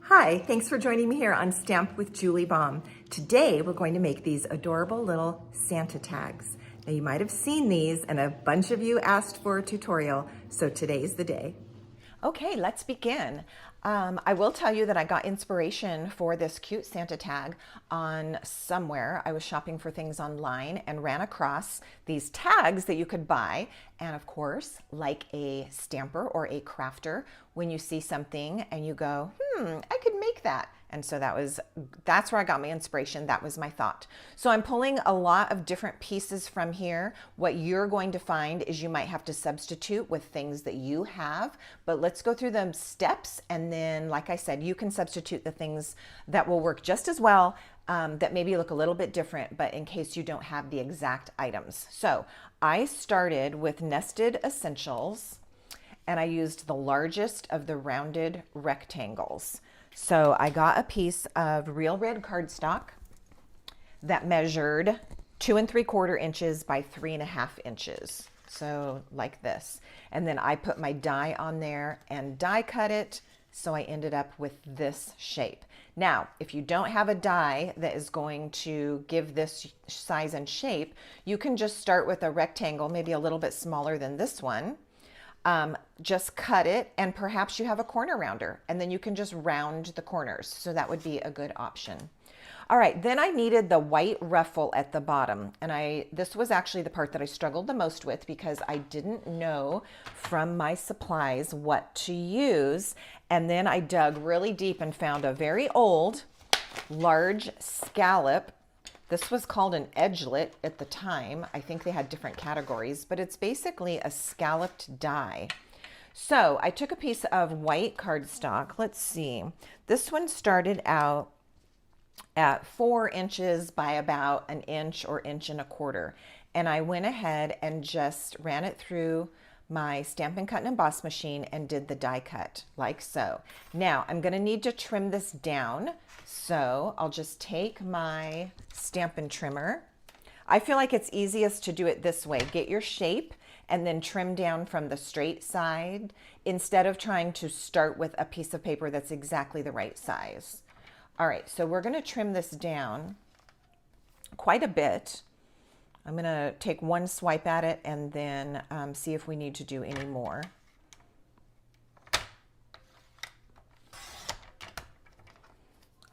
Hi, thanks for joining me here on Stamp with Julie Baum. Today we're going to make these adorable little Santa tags. Now you might have seen these and a bunch of you asked for a tutorial, so today's the day. Okay, let's begin. I will tell you that I got inspiration for this cute Santa tag on somewhere. I was shopping for things online and ran across these tags that you could buy. And of course, like a stamper or a crafter, when you see something and you go, I could make that. And so that's where I got my inspiration. That was my thought. So I'm pulling a lot of different pieces from here. What you're going to find is you might have to substitute with things that you have, but let's go through the steps. And then, like I said, you can substitute the things that will work just as well, that maybe look a little bit different, but in case you don't have the exact items. So I started with nested essentials and I used the largest of the rounded rectangles. So I got a piece of real red cardstock that measured 2 3/4 inches by 3.5 inches. So like this. And then I put my die on there and die cut it. So I ended up with this shape. Now, if you don't have a die that is going to give this size and shape, you can just start with a rectangle, maybe a little bit smaller than this one. Just cut it, and perhaps you have a corner rounder and then you can just round the corners. So that would be a good option. All right, then I needed the white ruffle at the bottom, and this was actually the part that I struggled the most with because I didn't know from my supplies what to use. And then I dug really deep and found a very old large scallop. This was called an edgelet at the time. I think they had different categories, but it's basically a scalloped die. So I took a piece of white cardstock. Let's see. This one started out at 4 inches by about an inch or 1.25 inches. And I went ahead and just ran it through my Stampin' Cut and Emboss machine and did the die cut like so. Now I'm going to need to trim this down. So I'll just take my Stampin' trimmer. I feel like it's easiest to do it this way. Get your shape and then trim down from the straight side instead of trying to start with a piece of paper that's exactly the right size. All right, so we're going to trim this down quite a bit. I'm going to take one swipe at it and then see if we need to do any more.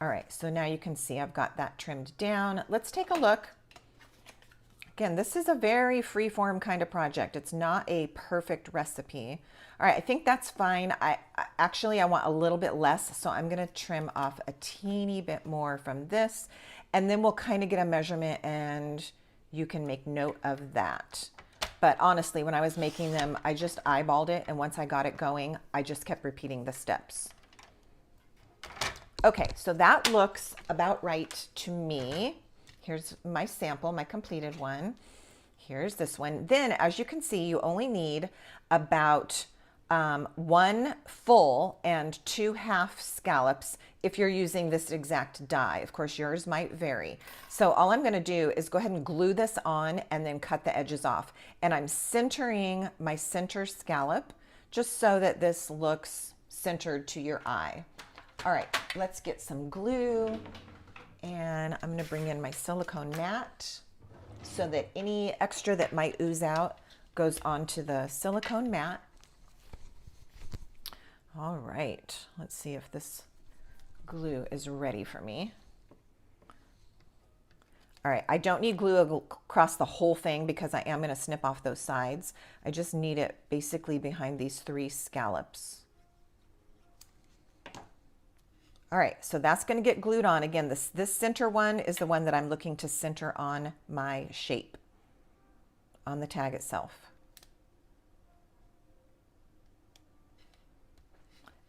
All right, so now you can see I've got that trimmed down. Let's take a look. Again, this is a very free-form kind of project. It's not a perfect recipe. All right, I think that's fine. Actually want a little bit less, so I'm gonna trim off a teeny bit more from this, and then we'll kind of get a measurement and you can make note of that. But honestly, when I was making them, I just eyeballed it, and once I got it going, I just kept repeating the steps. Okay, so that looks about right to me. Here's my sample, my completed one. Here's this one. Then, as you can see, you only need about 1 full and 2 half scallops if you're using this exact die. Of course, yours might vary. So all I'm going to do is go ahead and glue this on and then cut the edges off. And I'm centering my center scallop just so that this looks centered to your eye. All right, let's get some glue. And I'm going to bring in my silicone mat so that any extra that might ooze out goes onto the silicone mat. All right, let's see if this glue is ready for me. All right, I don't need glue across the whole thing because I am going to snip off those sides. I just need it basically behind these 3 scallops. All right, so that's going to get glued on. Again, this center one is the one that I'm looking to center on my shape on the tag itself.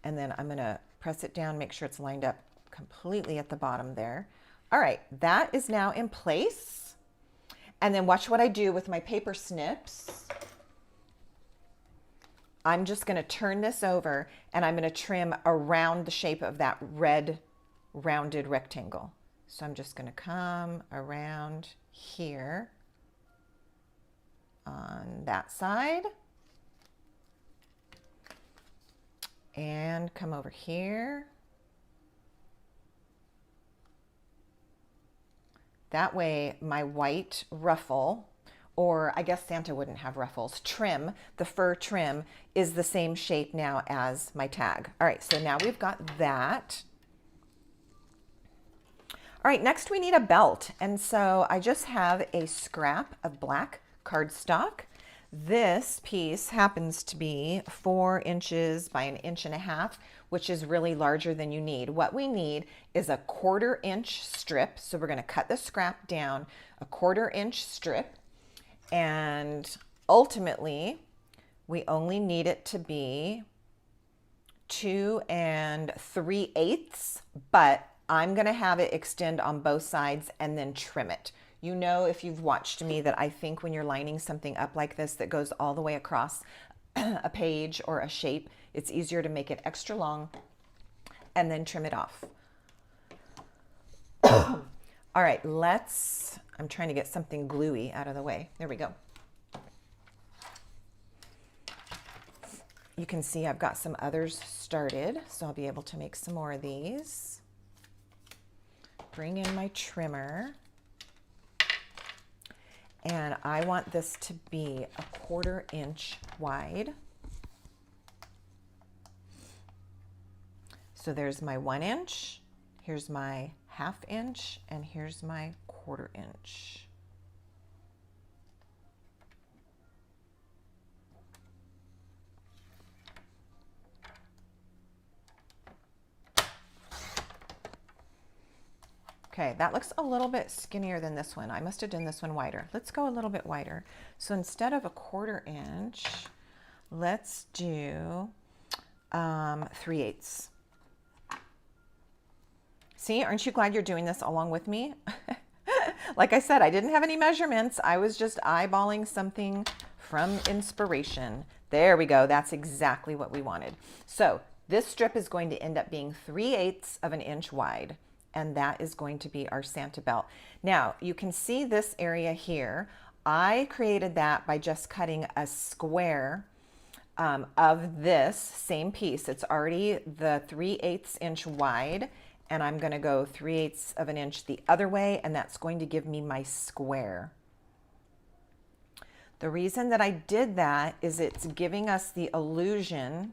And then I'm going to press it down, make sure it's lined up completely at the bottom there. All right, that is now in place. And then watch what I do with my paper snips. I'm just going to turn this over and I'm going to trim around the shape of that red rounded rectangle. So I'm just going to come around here on that side and come over here That way my white ruffle, or I guess Santa wouldn't have ruffles, trim, the fur trim is the same shape now as my tag. All right, so now we've got that. All right, next we need a belt. And so I just have a scrap of black cardstock. This piece happens to be 4 inches by 1.5 inches, which is really larger than you need. What we need is a 1/4 inch strip. So we're going to cut the scrap down a 1/4 inch strip. And ultimately, we only need it to be 2 3/8, but I'm going to have it extend on both sides and then trim it. You know, if you've watched me, that I think when you're lining something up like this that goes all the way across a page or a shape, it's easier to make it extra long and then trim it off. All right, I'm trying to get something gluey out of the way. There we go. You can see I've got some others started, so I'll be able to make some more of these. Bring in my trimmer. And I want this to be a 1/4 inch wide. So there's my 1 inch, here's my 1/2 inch, and here's my 1/4 inch. Okay, that looks a little bit skinnier than this one. I must have done this one wider. Let's go a little bit wider. So instead of a 1/4 inch, let's do 3/8. See, aren't you glad you're doing this along with me? Like I said, I didn't have any measurements. I was just eyeballing something from inspiration. There we go. That's exactly what we wanted. So this strip is going to end up being 3/8 of an inch wide. And that is going to be our Santa belt. Now, you can see this area here. I created that by just cutting a square of this same piece. It's already the 3/8 inch wide, and I'm gonna go 3/8 of an inch the other way, and that's going to give me my square. The reason that I did that is it's giving us the illusion,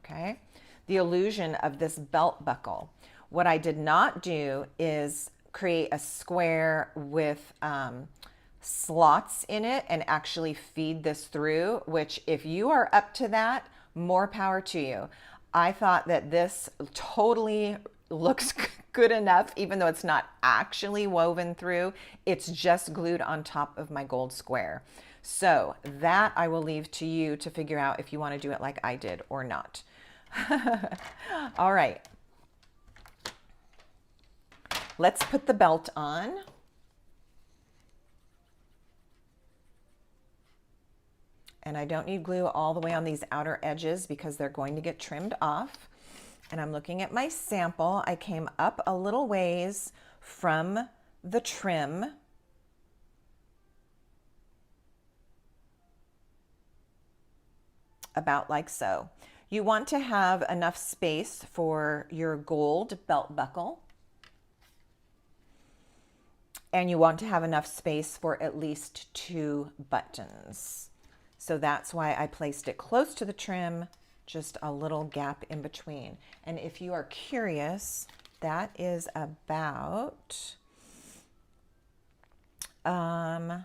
okay? The illusion of this belt buckle. What I did not do is create a square with slots in it and actually feed this through, which if you are up to that, more power to you. I thought that this totally looks good enough, even though it's not actually woven through, it's just glued on top of my gold square. So that I will leave to you to figure out if you want to do it like I did or not. All right, let's put the belt on. And I don't need glue all the way on these outer edges because they're going to get trimmed off. And I'm looking at my sample. I came up a little ways from the trim. About like so. You want to have enough space for your gold belt buckle. And you want to have enough space for at least 2 buttons. So that's why I placed it close to the trim, just a little gap in between. And if you are curious, that is about, I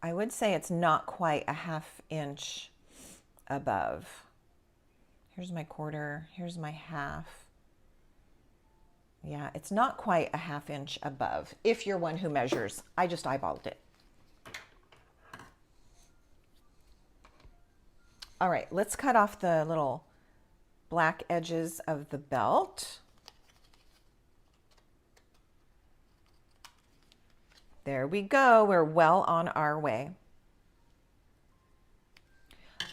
would say it's not quite a 1/2 inch above. Here's my 1/4, here's my 1/2. Yeah, it's not quite a 1/2 inch above if you're one who measures. I just eyeballed it. All right, let's cut off the little black edges of the belt. There we go. We're well on our way.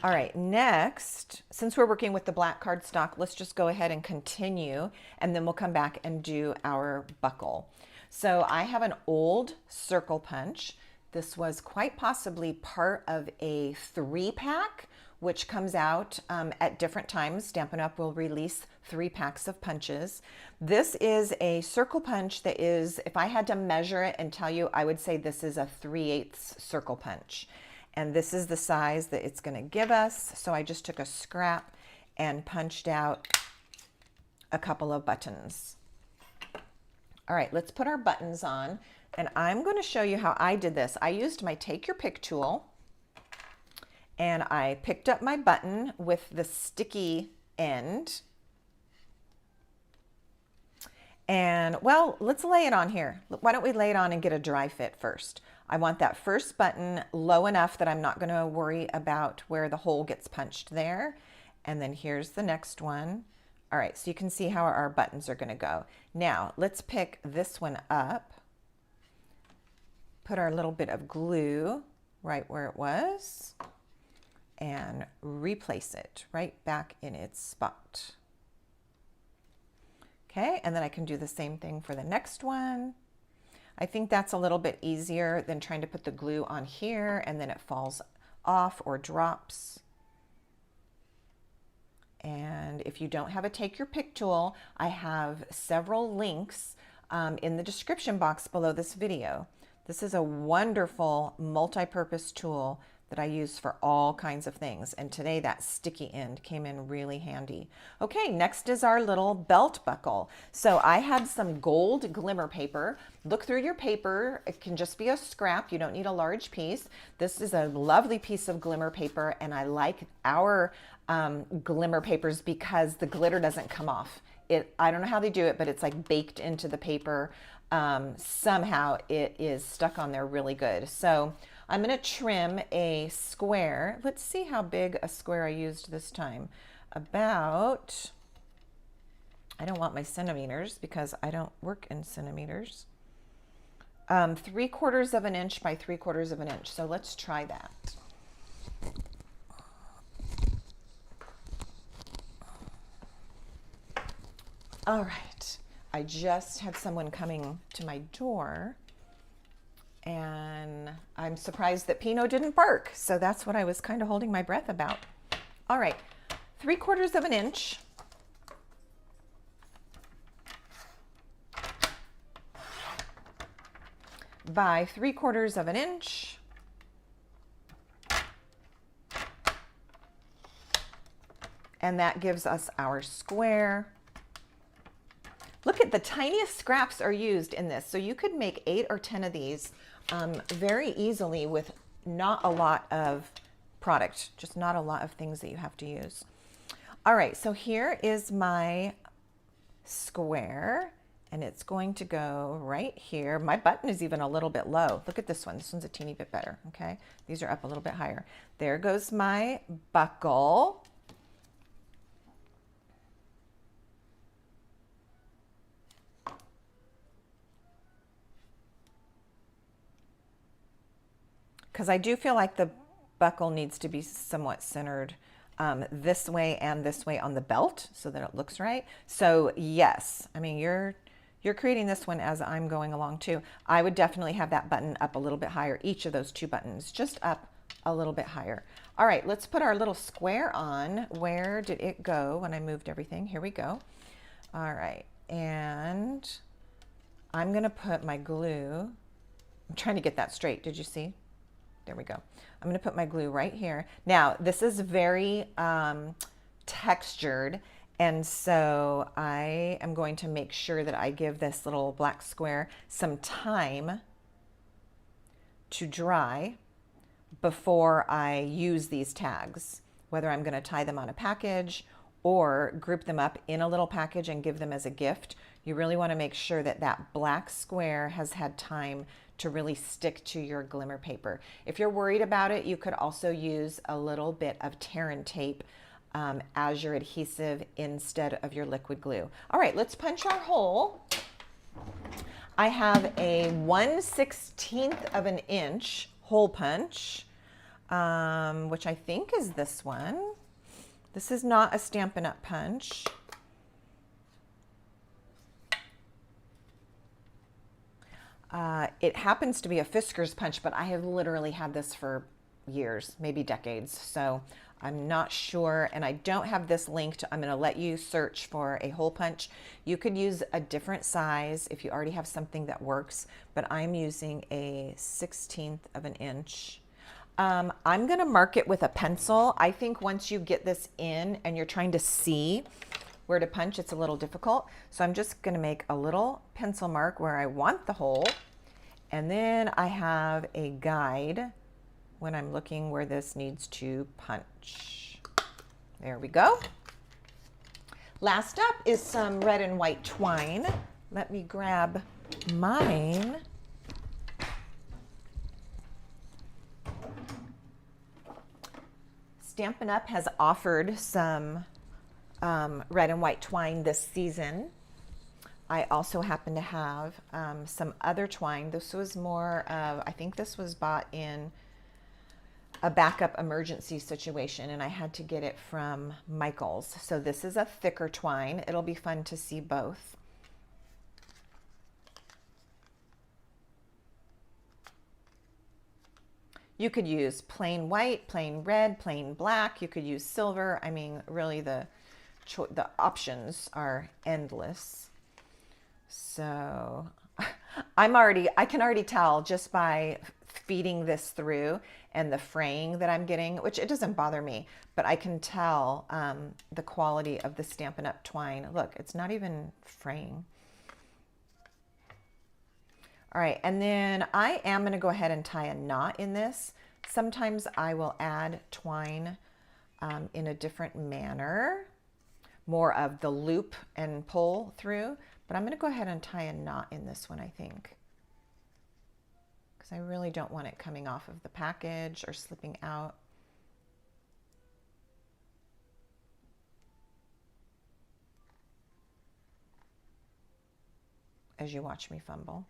All right, next, since we're working with the black cardstock, let's just go ahead and continue, and then we'll come back and do our buckle. So I have an old circle punch. This was quite possibly part of a 3-pack which comes out at different times. Stampin' Up! Will release 3 packs of punches. This is a circle punch that is, if I had to measure it and tell you, I would say this is a 3/8 circle punch. And this is the size that it's going to give us. So I just took a scrap and punched out a couple of buttons. All right, let's put our buttons on. And I'm going to show you how I did this. I used my Take Your Pick tool, and I picked up my button with the sticky end. And well, let's lay it on here. Why don't we lay it on and get a dry fit first? I want that first button low enough that I'm not going to worry about where the hole gets punched there. And then here's the next one. All right, so you can see how our buttons are going to go. Now, let's pick this one up. Put our little bit of glue right where it was and replace it right back in its spot. Okay, and then I can do the same thing for the next one. I think that's a little bit easier than trying to put the glue on here and then it falls off or drops. And if you don't have a Take Your Pick tool, I have several links in the description box below this video. This is a wonderful multi-purpose tool that I use for all kinds of things. And today that sticky end came in really handy. Okay, next is our little belt buckle. So I had some gold glimmer paper. Look through your paper. It can just be a scrap. You don't need a large piece. This is a lovely piece of glimmer paper, and I like our glimmer papers because the glitter doesn't come off. I don't know how they do it, but it's like baked into the paper. Somehow it is stuck on there really good. So I'm going to trim a square. Let's see how big a square I used this time. About, I don't want my centimeters because I don't work in centimeters. 3/4 of an inch by 3/4 of an inch. So let's try that. All right. I just had someone coming to my door, and I'm surprised that Pino didn't bark. So that's what I was kind of holding my breath about. All right, 3/4 of an inch. By 3/4 of an inch. And that gives us our square. Look at the tiniest scraps are used in this. So you could make 8 or 10 of these very easily with not a lot of product, just not a lot of things that you have to use. All right, so here is my square, and it's going to go right here. My button is even a little bit low. Look at this one. This one's a teeny bit better, okay? These are up a little bit higher. There goes my buckle. Because I do feel like the buckle needs to be somewhat centered this way and this way on the belt so that it looks right. So yes, I mean, you're creating this one as I'm going along too. I would definitely have that button up a little bit higher, each of those 2 buttons, just up a little bit higher. All right, let's put our little square on. Where did it go when I moved everything? Here we go. All right, and I'm gonna put my glue. I'm trying to get that straight, did you see? There we go. I'm going to put my glue right here. Now, this is very textured, and so I am going to make sure that I give this little black square some time to dry before I use these tags, whether I'm going to tie them on a package or group them up in a little package and give them as a gift. You really want to make sure that that black square has had time to really stick to your glimmer paper. If you're worried about it, you could also use a little bit of tear and tape as your adhesive instead of your liquid glue. All right, let's punch our hole. I have a 1/16 of an inch hole punch, which I think is this one. This is not a Stampin' Up! Punch. It happens to be a Fisker's punch, but I have literally had this for years, maybe decades. So I'm not sure, and I don't have this linked. I'm going to let you search for a hole punch. You could use a different size if you already have something that works, but I'm using a 1/16 of an inch. I'm going to mark it with a pencil. I think once you get this in and you're trying to see where to punch, it's a little difficult. So I'm just going to make a little pencil mark where I want the hole. And then I have a guide when I'm looking where this needs to punch. There we go. Last up is some red and white twine. Let me grab mine. Stampin' Up! Has offered some red and white twine this season. I also happen to have some other twine. This was more of, I think this was bought in a backup emergency situation, and I had to get it from Michael's. So this is a thicker twine. It'll be fun to see both. You could use plain white, plain red, plain black. You could use silver. I mean, really the options are endless. So I can already tell just by feeding this through and the fraying that I'm getting, which it doesn't bother me, but I can tell the quality of the Stampin' Up! Twine. Look, it's not even fraying. All right, and then I am going to go ahead and tie a knot in this. Sometimes I will add twine in a different manner, more of the loop and pull through, but I'm going to go ahead and tie a knot in this one, I think, because I really don't want it coming off of the package or slipping out. As you watch me fumble.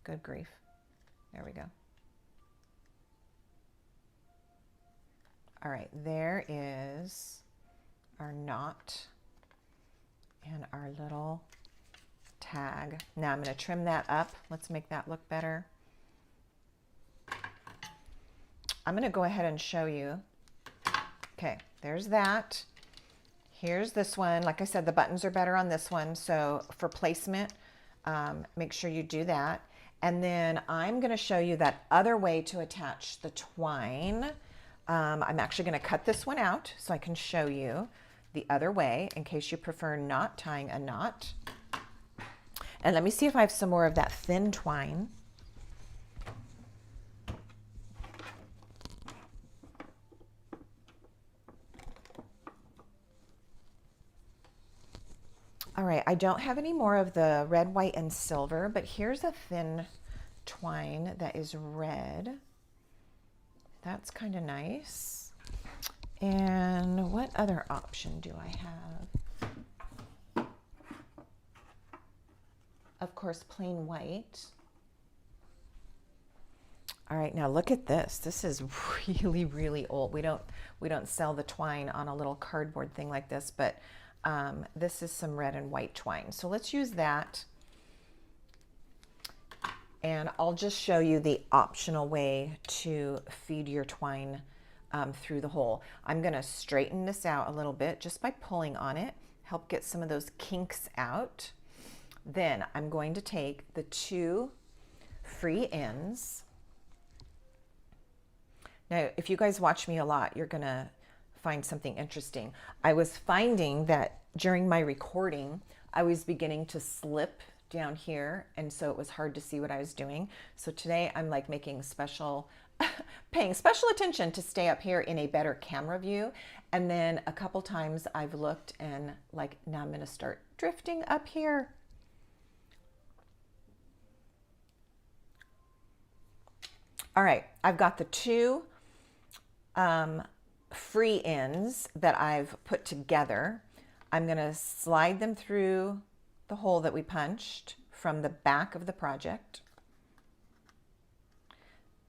Good grief. There we go. All right, there is our knot and our little tag. Now I'm going to trim that up. Let's make that look better. I'm going to go ahead and show you. Okay, there's that. Here's this one. Like I said, the buttons are better on this one. So for placement, make sure you do that. And then I'm going to show you that other way to attach the twine. I'm actually going to cut this one out so I can show you the other way in case you prefer not tying a knot. And let me see if I have some more of that thin twine. All right, I don't have any more of the red, white, and silver, but here's a thin twine that is red. That's kind of nice. And what other option do I have? Of course, plain white. All right, now look at this. This is really, really old. We don't sell the twine on a little cardboard thing like this, but this is some red and white twine. So let's use that. And I'll just show you the optional way to feed your twine through the hole. I'm going to straighten this out a little bit just by pulling on it, help get some of those kinks out. Then I'm going to take the two free ends. Now, if you guys watch me a lot, you're going to find something interesting. I was finding that during my recording, I was beginning to slip down here, and so it was hard to see what I was doing. So today I'm like making paying special attention to stay up here in a better camera view. And then a couple times I've looked and like, now I'm gonna start drifting up here. All right, I've got the two free ends that I've put together. I'm going to slide them through the hole that we punched from the back of the project.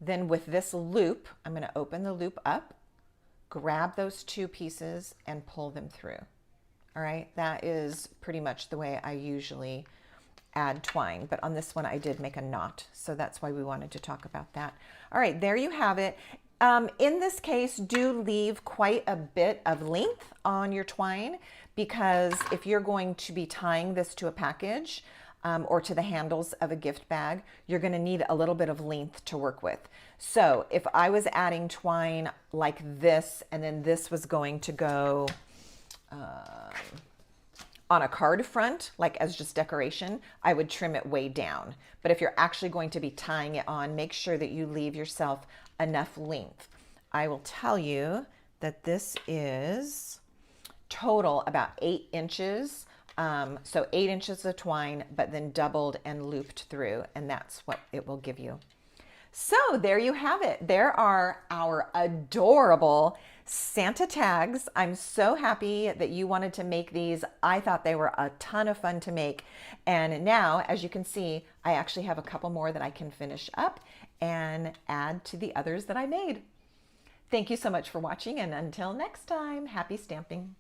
Then with this loop, I'm going to open the loop up, grab those two pieces and pull them through. All right, that is pretty much the way I usually add twine, but on this one I did make a knot, so that's why we wanted to talk about that. All right, there you have it. In this case, do leave quite a bit of length on your twine, because if you're going to be tying this to a package or to the handles of a gift bag, you're going to need a little bit of length to work with. So if I was adding twine like this, and then this was going to go on a card front, like as just decoration, I would trim it way down. But if you're actually going to be tying it on, make sure that you leave yourself enough length. I will tell you that this is total about 8 inches. So 8 inches of twine, but then doubled and looped through, and that's what it will give you. So there you have it. There are our adorable Santa tags. I'm so happy that you wanted to make these. I thought they were a ton of fun to make. And now, as you can see, I actually have a couple more that I can finish up and add to the others that I made. Thank you so much for watching, and until next time, happy stamping.